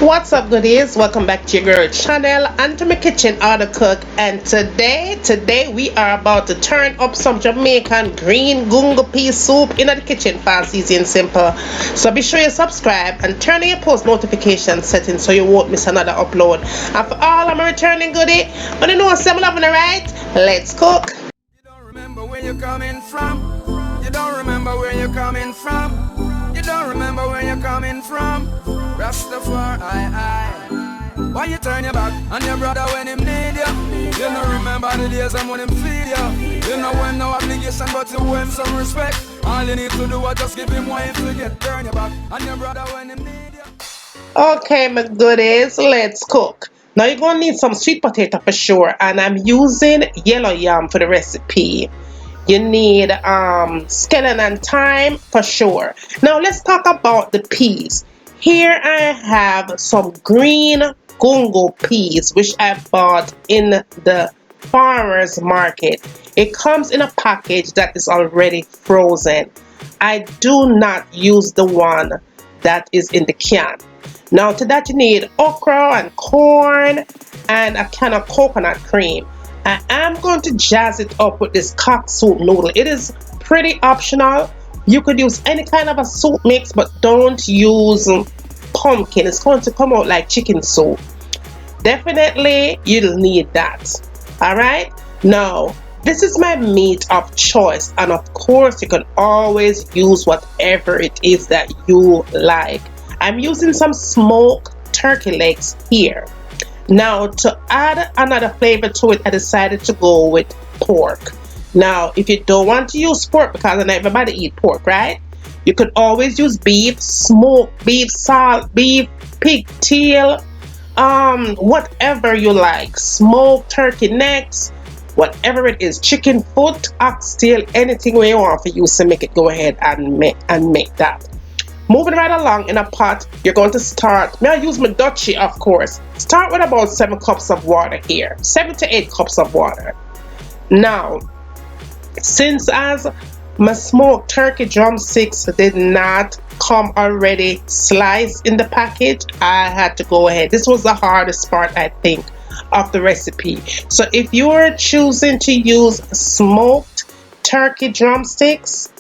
What's up, goodies? Welcome back to your girl channel and to my kitchen how to cook. And today we are about to turn up some Jamaican green gungo pea soup in the kitchen, fast, easy and simple. So be sure you subscribe and turn on your post notification settings so you won't miss another upload. And for all of my returning goodie, want to know what's I'm loving, right? Let's cook. You don't remember where you're coming from. You don't remember where you're coming from. You don't remember where you're coming from. Rastafari, why you turn your back on your brother when him need you? You don't remember the days when him feed you. You know when no obligation but you owe him some respect. All you need to do is just give him what you forget. Turn your back on your brother when him need you. Okay, my goodies, let's cook. Now you're gonna need some sweet potato for sure, and I'm using yellow yam for the recipe. You need scallion and thyme for sure. Now let's talk about the peas. Here I have some green gungo peas which I bought in the farmers market. It comes in a package that is already frozen. I do not use the one that is in the can. Now to that you need okra and corn and a can of coconut cream. I am going to jazz it up with this cock soup noodle. It is pretty optional. You could use any kind of a soup mix, but don't use pumpkin. It's going to come out like chicken soup. Definitely you'll need that. Alright, now this is my meat of choice, and of course you can always use whatever it is that you like. I'm using some smoked turkey legs here. Now to add another flavor to it, I decided to go with pork. Now if you don't want to use pork, because not everybody eat pork, right? You could always use beef, smoked beef, salt beef, pigtail, whatever you like. Smoked turkey necks, whatever it is, chicken foot, oxtail, anything where you want for you to make it, go ahead and make that. Moving right along in a pot, you're going to start, may I use my Dutchie of course. Start with about 7 cups of water here, 7 to 8 cups of water. Now, since as my smoked turkey drumsticks did not come already sliced in the package, I had to go ahead. This was the hardest part, I think, of the recipe. So if you're choosing to use smoked turkey drumsticks,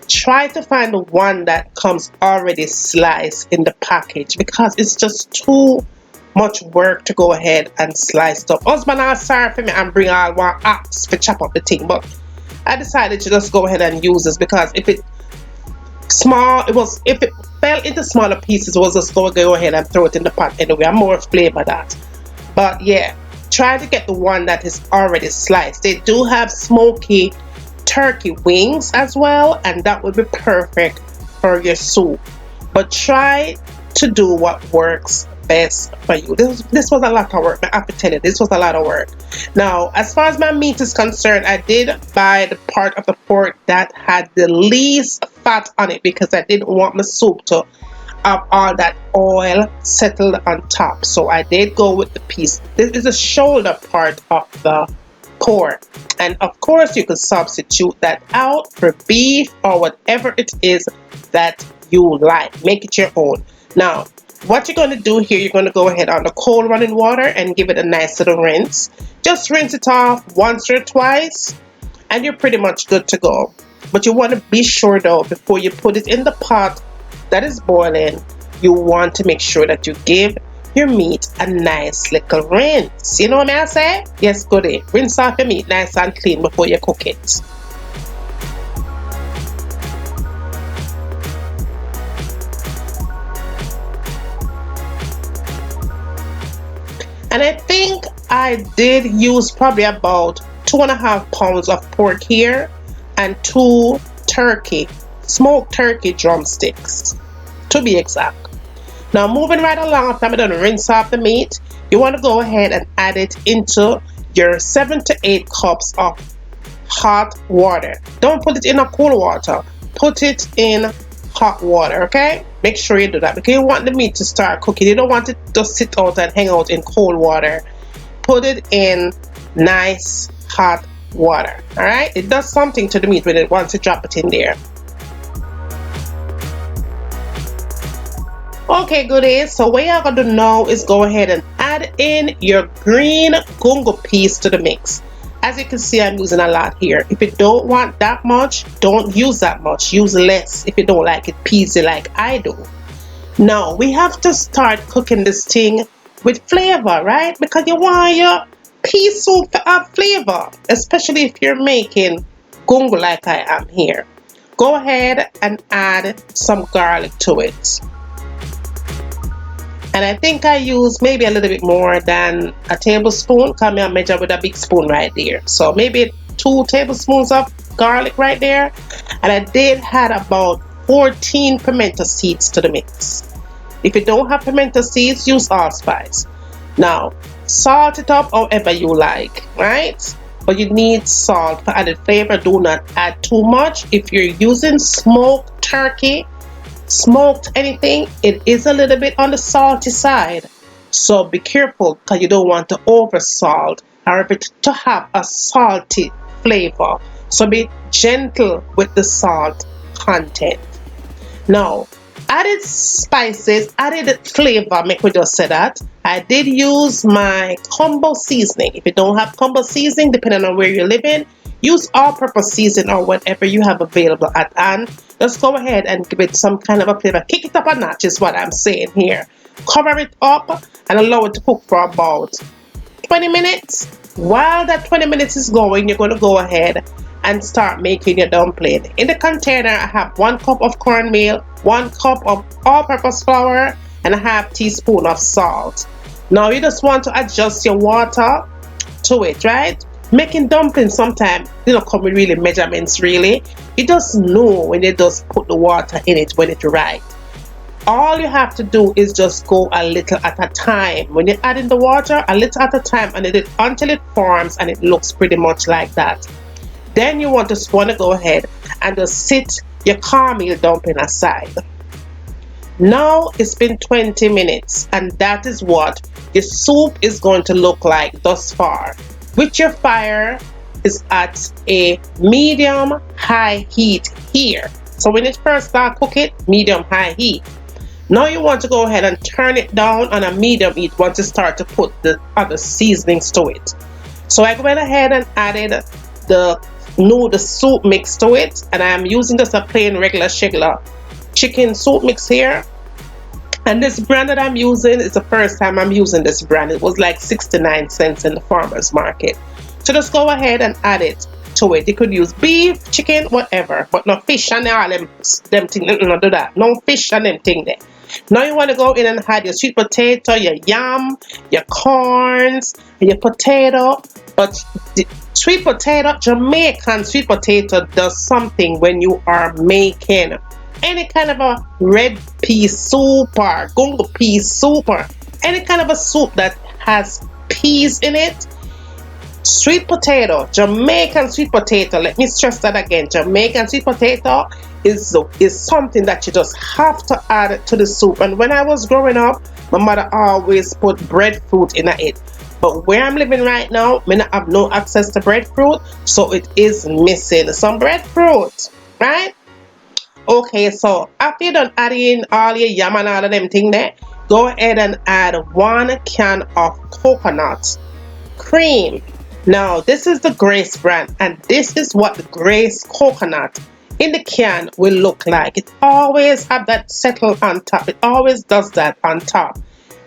try to find the one that comes already sliced in the package, because it's just too much work to go ahead and slice up. Husband, I'm sorry for me and bring all one axe to chop up the thing, but I decided to just go ahead and use this, because if it fell into smaller pieces, it was just going to go ahead and throw it in the pot anyway. I'm more flavor that. But yeah, try to get the one that is already sliced. They do have smoky turkey wings as well, and that would be perfect for your soup. But try to do what works best for you. This was a lot of work. I have to tell you, this was a lot of work. Now as far as my meat is concerned, I did buy the part of the pork that had the least fat on it, because I didn't want my soup to have all that oil settled on top. So I did go with the piece. This is the shoulder part of the pork, and of course you can substitute that out for beef or whatever it is that you like. Make it your own. Now what you're going to do here, you're going to go ahead on the cold running water and give it a nice little rinse. Just rinse it off once or twice and you're pretty much good to go. But you want to be sure though, before you put it in the pot that is boiling, you want to make sure that you give your meat a nice little rinse. You know what I say? Yes, goodie. Rinse off your meat nice and clean before you cook it. And I think I did use probably about 2.5 pounds of pork here and 2 smoked turkey drumsticks to be exact. Now moving right along, after I'm done rinse off the meat, you want to go ahead and add it into your 7 to 8 cups of hot water. Don't put it in a cool water, put it in hot water, okay? Make sure you do that, because you want the meat to start cooking. You don't want it to sit out and hang out in cold water. Put it in nice hot water. All right, it does something to the meat when it wants to drop it in there. Okay, goodies. So what you're gonna do now is go ahead and add in your green gungo peas to the mix. As you can see, I'm using a lot here. If you don't want that much, don't use that much. Use less if you don't like it peasy like I do. Now we have to start cooking this thing with flavor, right? Because you want your pea soup to have flavor, especially if you're making gungo like I am here. Go ahead and add some garlic to it. And I think I use maybe a little bit more than a tablespoon. Come here, measure with a big spoon right there. So maybe 2 tablespoons of garlic right there. And I did add about 14 pimento seeds to the mix. If you don't have pimento seeds, use allspice. Now, salt it up however you like, right? But you need salt for added flavor. Do not add too much. If you're using smoked turkey, smoked anything, it is a little bit on the salty side, so be careful because you don't want to over salt or to have a salty flavor, so be gentle with the salt content. Now added spices, added flavor, make we just say that I did use my combo seasoning. If you don't have combo seasoning, depending on where you're living, use all-purpose seasoning or whatever you have available at hand. Just go ahead and give it some kind of a flavor. Kick it up a notch is what I'm saying here. Cover it up and allow it to cook for about 20 minutes. While that 20 minutes is going, you're going to go ahead and start making your dumpling. In the container, I have 1 cup of cornmeal, 1 cup of all-purpose flour, and a half teaspoon of salt. Now you just want to adjust your water to it, right? Making dumplings sometimes they don't come with really measurements really. You just know when you just put the water in it when it's right. All you have to do is just go a little at a time. When you add in the water, a little at a time, and until it forms and it looks pretty much like that. Then you want to go ahead and just sit your cornmeal dumpling aside. Now it's been 20 minutes and that is what your soup is going to look like thus far. Which your fire is at a medium high heat here. So when it first start cooking, medium high heat. Now you want to go ahead and turn it down on a medium heat once you start to put the other seasonings to it. So I went ahead and added the noodle soup mix to it, and I am using just a plain regular chicken soup mix here. And this brand that I'm using is the first time I'm using this brand. It was like 69 cents in the farmer's market. So just go ahead and add it to it. You could use beef, chicken, whatever, but no fish and all them things. No do that. No fish and them thing there. Now you want to go in and add your sweet potato, your yam, your corns, and your potato. But the sweet potato, Jamaican sweet potato does something when you are making any kind of a red pea soup or gungo pea soup or any kind of a soup that has peas in it. Sweet potato, Jamaican sweet potato, let me stress that again, Jamaican sweet potato is something that you just have to add to the soup. And when I was growing up, my mother always put breadfruit in it. But where I'm living right now, I not have no access to breadfruit, so it is missing some breadfruit, right? Okay, so after you're done adding all your yam and all of them thing there, go ahead and add 1 can of coconut cream. Now this is the Grace brand, and this is what the Grace coconut in the can will look like. It always have that settle on top. It always does that on top.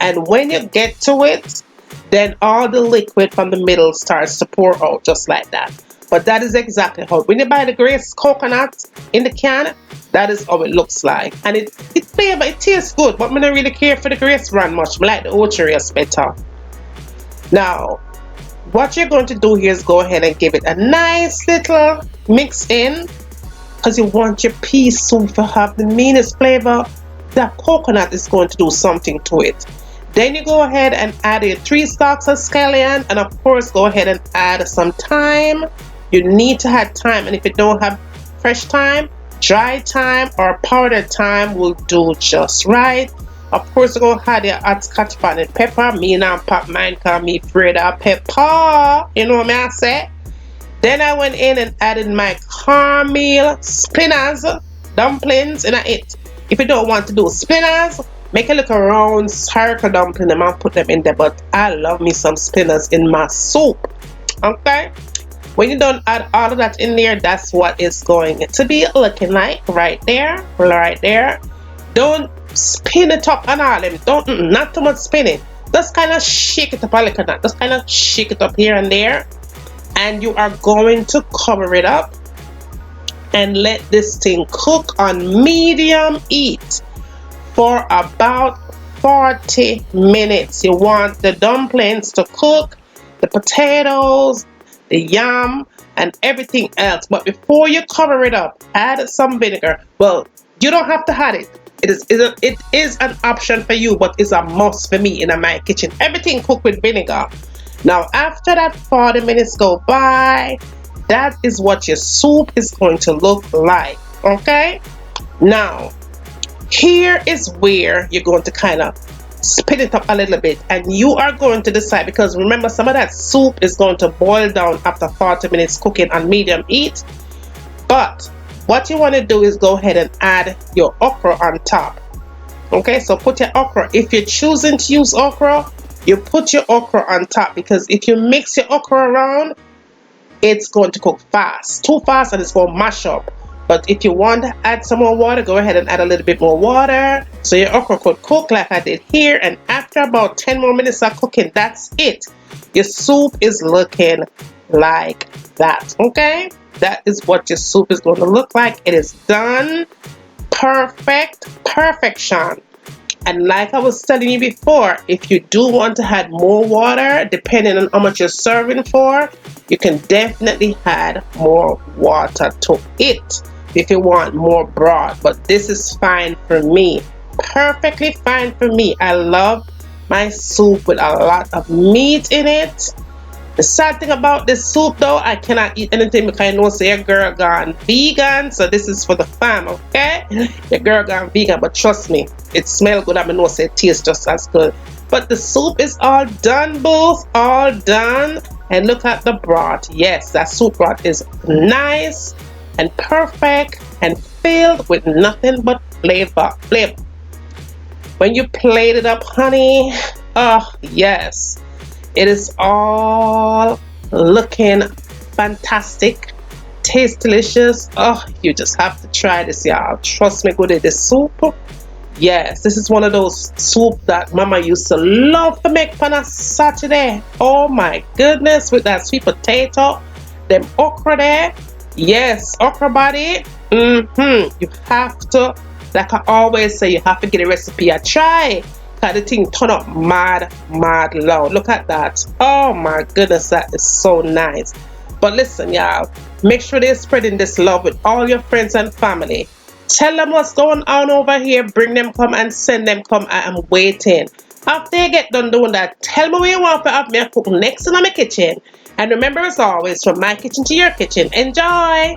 And when you get to it, then all the liquid from the middle starts to pour out just like that. But that is exactly how, when you buy the Grace coconut in the can, that is how it looks like. And it tastes good, but I don't really care for the Grace brand much. I like the Ocereus better. Now, what you're going to do here is go ahead and give it a nice little mix in, because you want your pea soup to have the meanest flavor. That coconut is going to do something to it. Then you go ahead and add your 3 stalks of scallion, and of course go ahead and add some thyme. You need to add thyme, and if you don't have fresh thyme, dry thyme or powdered thyme will do just right. Of course, you go add your hot scotch bonnet pepper. Me now pop mine because me afraid of pepper. You know what I say? Then I went in and added my cornmeal spinners dumplings in it. If you don't want to do spinners, Make a little round circle dumpling them and put them in there. But I love me some spinners in my soup. Okay? When you don't add all of that in there, that's what it's going to be looking like right there. Right there. Don't spin it up and all them. Don't, not too much spinning. Just kind of shake it up a little bit. Just kind of shake it up here and there. And you are going to cover it up and let this thing cook on medium heat for about 40 minutes. You want the dumplings to cook, the potatoes, the yam, and everything else. But before you cover it up, add some vinegar. Well, you don't have to add it. It is an option for you, but it's a must for me in my kitchen. Everything cooked with vinegar. Now, after that 40 minutes go by, that is what your soup is going to look like. Okay? Now, here is where you're going to kind of spin it up a little bit, and you are going to decide, because remember, some of that soup is going to boil down after 40 minutes cooking on medium heat. But what you want to do is go ahead and add your okra on top. Okay, so put your okra. If you're choosing to use okra, you put your okra on top, because if you mix your okra around, it's going to cook fast, too fast, and it's going to mash up. But if you want to add some more water, go ahead and add a little bit more water so your okra could cook like I did here. And after about 10 more minutes of cooking, that's it. Your soup is looking like that. Okay, that is what your soup is going to look like. It is done. Perfection. And like I was telling you before, if you do want to add more water, depending on how much you're serving for, you can definitely add more water to it if you want more broth. But this is fine for me. Perfectly fine for me. I love my soup with a lot of meat in it. The sad thing about this soup though, I cannot eat anything because I know say your girl gone vegan. So this is for the fam, okay? Your girl gone vegan, but trust me, it smells good. I know say it tastes just as good. But the soup is all done, booth, all done. And look at the broth. Yes, that soup broth is nice and perfect and filled with nothing but flavor. When you plate it up, honey, oh yes. It is all looking fantastic, tastes delicious. Oh, you just have to try this, y'all. Trust me, Goodie, this soup. Yes, this is one of those soup that Mama used to love to make on a Saturday. Oh my goodness, with that sweet potato, them okra there. Yes, okra body. You have to, like I always say, you have to get a recipe a try. The thing turn up mad loud. Look at that. Oh my goodness, that is so nice. But listen, y'all, make sure they're spreading this love with all your friends and family. Tell them what's going on over here. Bring them come and send them come. I am waiting. After you get done doing that, tell me where you want to have me cook next in my kitchen. And remember, as always, from my kitchen to your kitchen. Enjoy.